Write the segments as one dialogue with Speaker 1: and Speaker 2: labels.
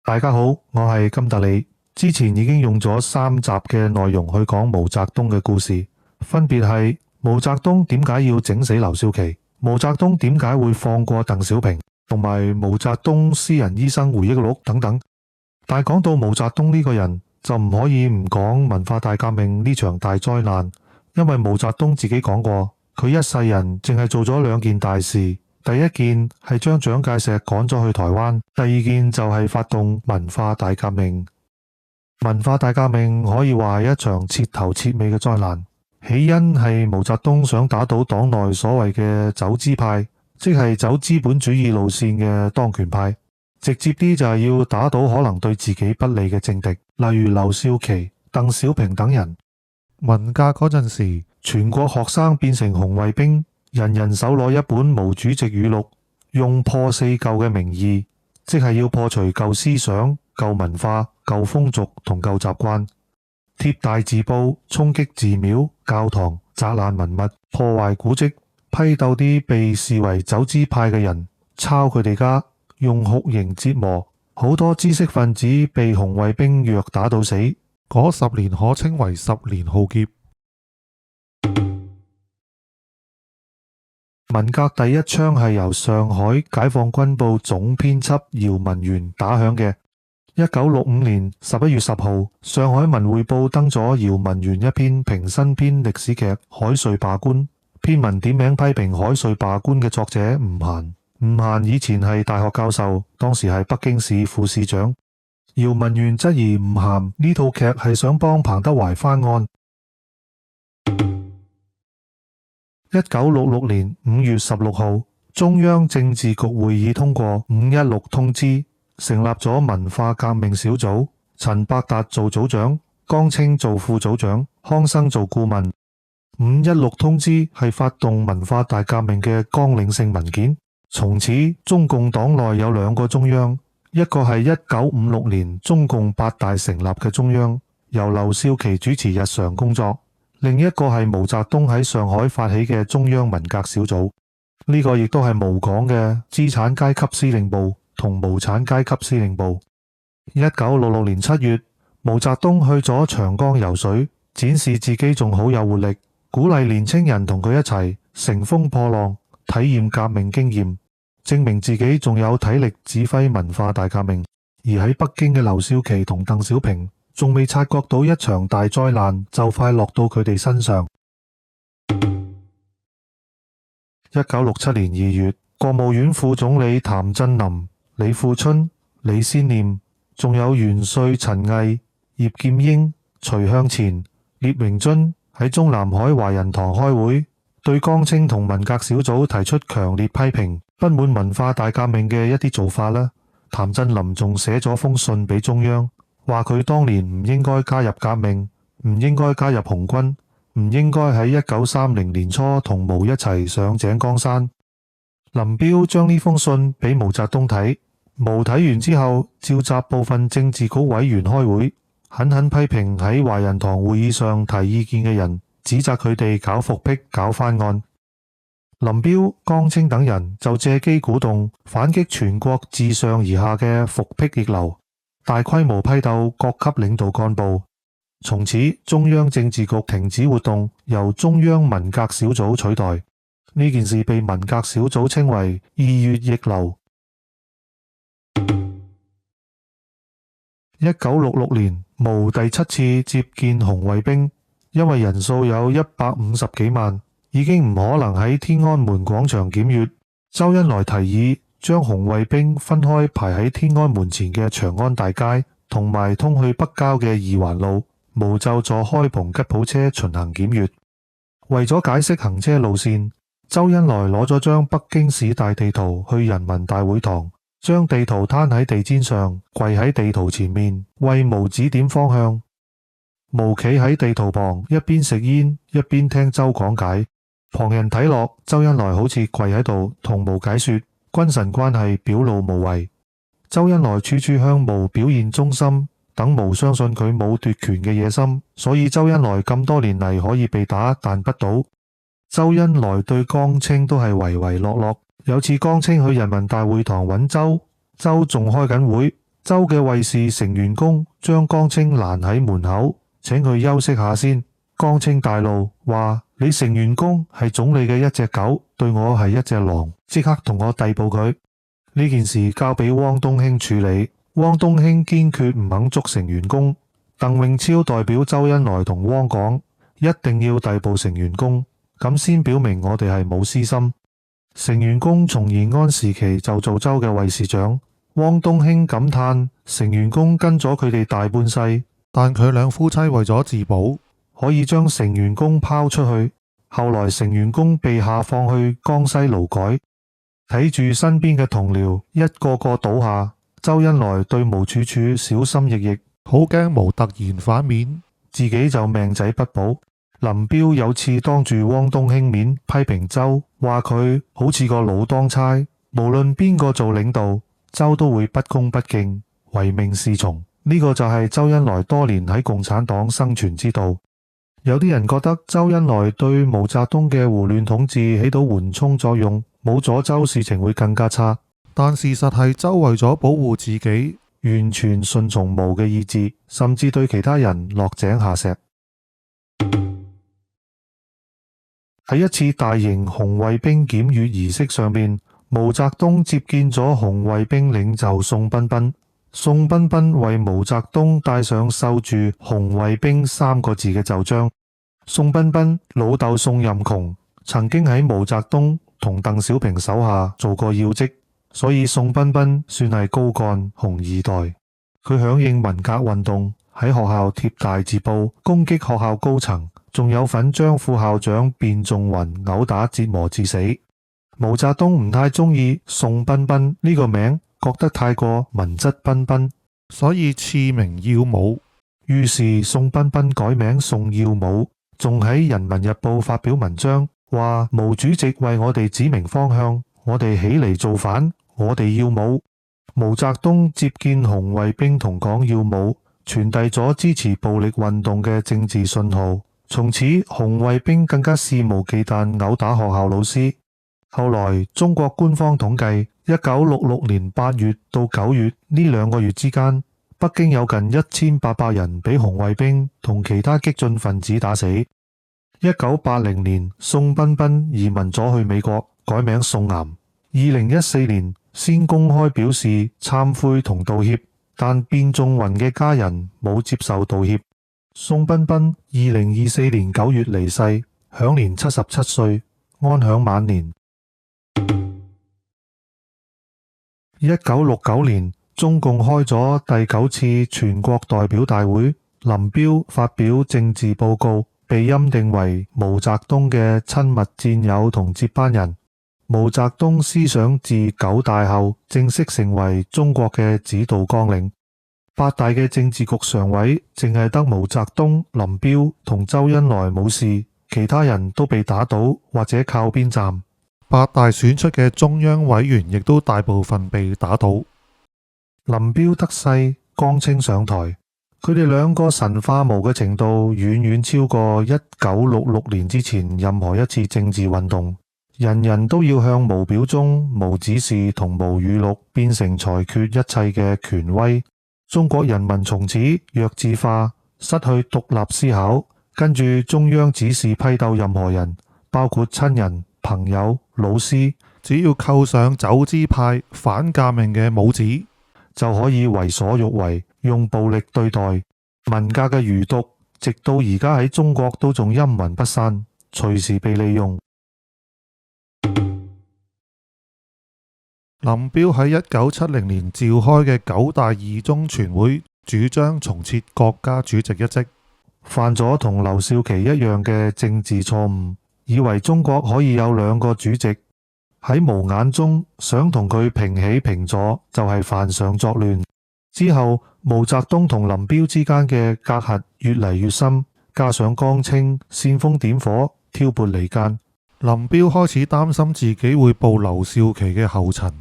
Speaker 1: 大家好，我係金特里。之前已經用咗3集嘅內容去講毛澤東嘅故事，分別係毛澤東點解要整死劉少奇，毛澤東點解會放過鄧小平，同埋毛澤東私人醫生回憶錄等等。但係講到毛澤東呢個人，就唔可以唔講文化大革命呢場大災難，因為毛澤東自己講過，佢一世人淨係做咗2件大事。第一件係將蔣介石趕咗去台灣，第二件就係發動文化大革命。文化大革命可以話係一場徹頭徹尾嘅災難，起因係毛澤東想打倒黨內所謂嘅走資派，即係走資本主義路線嘅當權派，直接啲就係要打倒可能對自己不利嘅政敵，例如劉少奇、鄧小平等人。文革嗰陣時，全國學生變成紅衛兵，人人手攞一本毛主席語錄，用破四舊嘅名義，即係要破除舊思想、舊文化、舊風俗同舊習慣，貼大字報，衝擊寺廟、教堂，砸爛文物，破壞古蹟，批鬥啲被視為走資派嘅人，抄佢哋家，用酷刑折磨，好多知識分子被紅衛兵虐打到死。嗰10年可稱為10年浩劫。文革第一槍係由上海解放軍報總編輯姚文元打響嘅。1965年11月10號，上海文匯報登咗姚文元一篇評新編歷史劇《海瑞罷官》，篇文點名批評海瑞罷官嘅作者吳嫻。吳嫻以前係大學教授，當時係北京市副市長。姚文元質疑吳嫻呢套劇係想幫彭德懷翻案。1966年5月16號，中央政治局會議通過516通知，成立咗文化革命小組，陳伯達做組長，江青做副組長，康生做顧問。516通知係發動文化大革命嘅綱領性文件。從此，中共黨內有2個中央，一個係1956年中共8大成立嘅中央，由劉少奇主持日常工作。另一個係毛澤東喺上海發起嘅中央文革小組，呢個亦都係毛講嘅資產階級司令部同無產階級司令部。1966年7月，毛澤東去咗長江游水，展示自己仲好有活力，鼓勵年青人同佢一齊乘風破浪，體驗革命經驗，證明自己仲有體力指揮文化大革命。而喺北京嘅劉少奇同鄧小平仲未察覺到一場大災難就快落到佢哋身上。1967年2月，國務院副總理譚震林、李富春、李先念，仲有元帥陳毅、葉劍英、徐向前、聶榮臻喺中南海華人堂開會，對江青同文革小組提出強烈批評，不滿文化大革命嘅一啲做法啦。譚震林仲寫咗封信俾中央，話佢當年唔應該加入革命，唔應該加入紅軍，唔應該喺1930年初同毛一齊上井岡山。林彪將呢封信俾毛澤東睇，毛睇完之後召集部分政治局委員開會，狠狠批評喺華人堂會議上提意見嘅人，指責佢哋搞復辟、搞翻案。林彪、江青等人就借機鼓動反擊全國自上而下嘅復辟逆流，大規模批鬥各級領導幹部。從此中央政治局停止活動，由中央文革小組取代。呢件事被文革小組稱為2月逆流。1966年，毛第7次接見紅衛兵，因為人數有150幾萬，已經唔可能喺天安門廣場檢閱。周恩來提議將紅衛兵分開排喺天安門前嘅長安大街，同埋通去北郊嘅二環路。毛就坐開篷吉普車巡行檢閱。為咗解釋行車路線，周恩來攞咗張北京市大地圖去人民大會堂，將地圖攤喺地氈上，跪喺地圖前面，為毛指點方向。毛企喺地圖旁，一邊食煙，一邊聽周講解。旁人睇落，周恩來好似跪喺度同毛解說，君臣關係表露無遺。周恩來處處向毛表現忠心，等毛相信佢冇奪權嘅野心，所以周恩來咁多年嚟可以被打但不倒。周恩來對江青都係唯唯諾諾。有次江青去人民大會堂揾周仲開緊會，周嘅衛士成員工將江青攔喺門口，請佢休息下先。江青大怒，話你成員工係總理嘅一隻狗，對我係一隻狼，即刻同我逮捕佢。呢件事交俾汪東興處理，汪東興堅決唔肯捉成員工。鄧穎超代表周恩來同汪講，一定要逮捕成員工，咁先表明我哋係冇私心。成員工從延安時期就做周嘅衛士長。汪東興感嘆，成員工跟咗佢哋大半世，但佢兩夫妻為咗自保，可以將成員工拋出去。後來成員工被下放去江西勞改，睇住身邊嘅同僚一個個倒下，周恩來對毛處處小心翼翼，好驚毛突然反面，自己就命仔不保。林彪有次當住汪東興面批評周，話佢好似個老當差，無論邊個做領導，周都會不恭不敬，唯命是從。呢個就係周恩來多年喺共產黨生存之道。有啲人覺得周恩來對毛澤東嘅胡亂統治起到緩衝作用，冇咗周事情會更加差。但事實係周為咗保護自己，完全順從毛嘅意志，甚至對其他人落井下石。喺一次大型紅衛兵檢閱儀式上面，毛澤東接見咗紅衛兵領袖宋彬彬。宋彬彬為毛澤東戴上繡住紅衛兵3個字嘅袖章。宋彬彬老豆宋任窮曾經喺毛澤東同鄧小平手下做過要職，所以宋彬彬算係高幹紅二代。佢響應文革運動，喺學校貼大字報攻擊學校高層，仲有份將副校長卞仲雲毆打折磨致死。毛澤東唔太中意宋彬彬呢個名，覺得太過文質彬彬，所以賜名耀武。於是宋彬彬改名宋耀武，仲喺人民日報發表文章，話毛主席為我哋指明方向，我哋起嚟造反，我哋要武。毛澤東接見紅衛兵同講要武，傳遞咗支持暴力運動嘅政治信號。從此紅衛兵更加肆無忌憚毆打學校老師。後來中國官方統計，1966年8月到9月呢2個月之間，北京有近1800人俾紅衛兵同其他激進分子打死。1980年宋彬彬移民咗去美國，改名宋岩。2014年先公開表示懺悔同道歉，但卞仲雲嘅家人冇接受道歉。宋彬彬2024年9月離世，享年77歲，安享晚年。1969年，中共開咗第9次全國代表大會，林彪發表政治報告，被欽定為毛澤東嘅親密戰友同接班人。毛澤東思想自9大後正式成為中國嘅指導綱領。8大嘅政治局常委淨係得毛澤東、林彪同周恩來冇事，其他人都被打倒或者靠邊站。8大選出嘅中央委員亦都大部分被打倒。林彪得勢，江青上台，佢哋兩個神化毛嘅程度遠遠超過1966年之前任何一次政治運動。人人都要向毛表忠、毛指示同毛語錄變成裁決一切嘅權威。中國人民從此弱智化，失去獨立思考，跟住中央指示批鬥任何人，包括親人、朋友、老師，只要扣上走資派反革命嘅帽子，就可以為所欲為，用暴力對待。文革嘅餘毒，直到而家喺中國都仲陰魂不散，隨時被利用。林彪喺1970年召開嘅9大二中全會，主張重設國家主席一職，犯咗同劉少奇一樣嘅政治錯誤，以為中國可以有2個主席。喺毛眼中，想同佢平起平坐就係犯上作亂。之後毛澤東同林彪之間嘅隔閡越嚟越深，加上江青煽風點火，挑撥離間，林彪開始擔心自己會步劉少奇嘅後塵。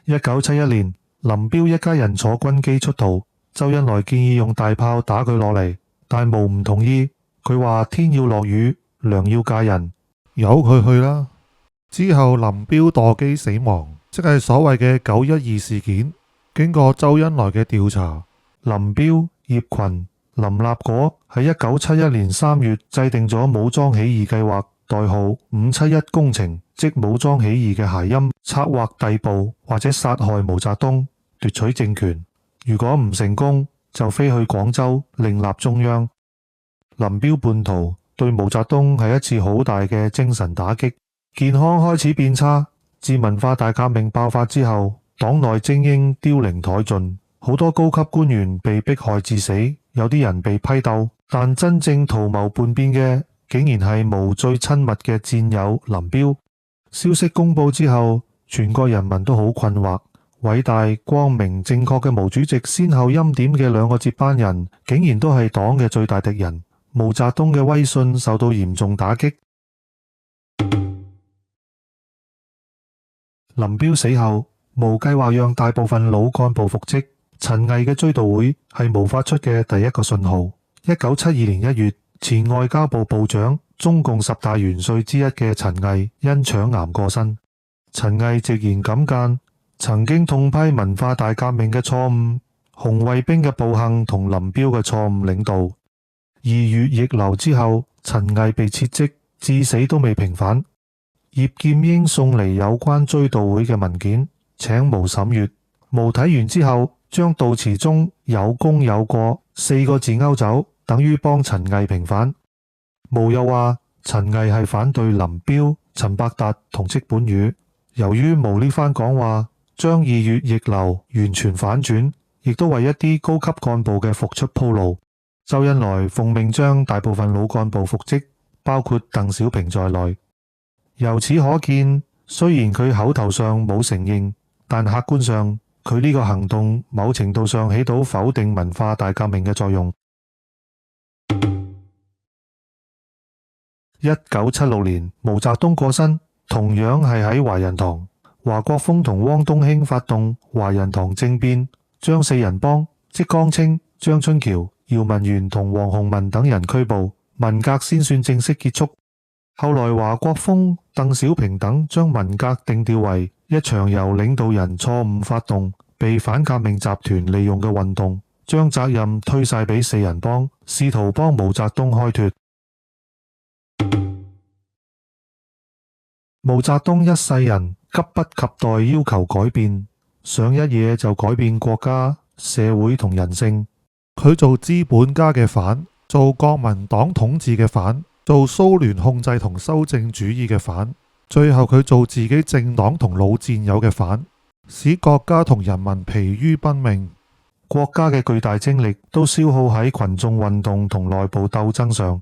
Speaker 1: 1971年，林彪一家人坐軍機出逃，周恩來建議用大炮打佢落嚟，但毛唔同意，佢話天要落雨，娘要嫁人，由佢去啦。之後林彪墮機死亡，即係所謂嘅912事件。經過周恩來嘅調查，林彪、葉群、林立果喺1971年3月制定咗武裝起義計劃，代號571工程，即武裝起義嘅諧音，策劃逮捕或者殺害毛澤東，奪取政權。如果唔成功，就飛去廣州另立中央。林彪叛逃對毛澤東係一次好大嘅精神打擊，健康開始變差。自文化大革命爆發之後，黨內精英凋零殆盡，好多高級官員被迫害致死，有啲人被批鬥，但真正圖謀叛變嘅竟然係毛最親密嘅戰友林彪。消息公布之後，全國人民都好困惑，偉大、光明、正確嘅毛主席先後欽點嘅兩個接班人，竟然都係黨嘅最大敵人，毛澤東嘅威信受到嚴重打擊。林彪死後，毛計劃讓大部分老幹部復職，陳毅嘅追悼會係毛發出嘅第一個信號。1972年1月，前外交部部長、中共10大元帥之一嘅陳毅因腸癌過身。陳毅直言敢諫，曾經痛批文化大革命嘅錯誤、紅衛兵嘅暴行同林彪嘅錯誤領導。2月逆流之後，陳毅被撤職，至死都未平反。葉劍英送嚟有關追悼會嘅文件，請毛審閱。毛睇完之後，將悼詞中有功有過4個字勾走，等於幫陳毅平反。毛又話陳毅係反對林彪、陳伯達同戚本禹。由於毛呢番講話，將2月逆流完全反轉，亦都為一啲高級幹部嘅復出鋪路。周恩來奉命將大部分老幹部復職，包括鄧小平在內。由此可見，雖然佢口頭上冇承認，但客觀上佢呢個行動某程度上起到否定文化大革命嘅作用。1976年，毛澤東過身，同樣係喺懷仁堂。華國鋒同汪東興發動懷仁堂政變，將4人幫即江青、張春橋、姚文元同王洪文等人拘捕，文革先算正式結束。後來華國鋒、鄧小平等將文革定調為一場由領導人錯誤發動、被反革命集團利用嘅運動，將責任推晒俾4人幫，試圖幫毛澤東開脫。毛澤東一世人急不及待要求改變，想一嘢就改變國家、社會同人性。佢做資本家嘅反，做國民黨統治嘅反，做蘇聯控制同修正主義嘅反，最後佢做自己政黨同老戰友嘅反，使國家同人民疲於奔命。國家嘅巨大精力都消耗喺群眾運動同內部鬥爭上。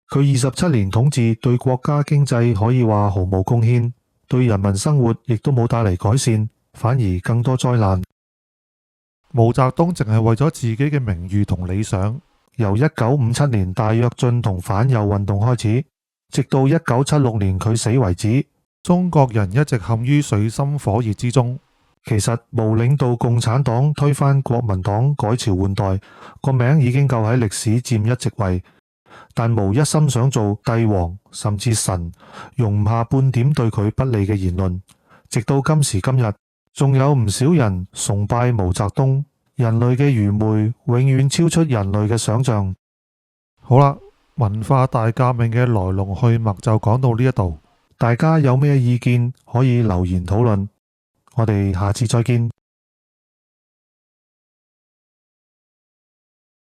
Speaker 1: 佢27年統治對國家經濟可以話毫無貢獻，對人民生活亦都冇帶嚟改善，反而更多災難。毛澤東淨係為咗自己嘅名譽同理想，由1957年大躍進同反右運動開始，直到1976年佢死為止，中國人一直陷於水深火熱之中。其實毛領導共產黨推翻國民黨改朝換代，個名已經夠喺歷史佔一席位，但毛一心想做帝王甚至神，容唔下半點對佢不利嘅言論。直到今時今日，仲有唔少人崇拜毛澤東。人類嘅愚昧永遠超出人類嘅想象。好啦，文化大革命嘅來龍去脈就講到呢一度，大家有咩意見可以留言討論。我哋下次再見。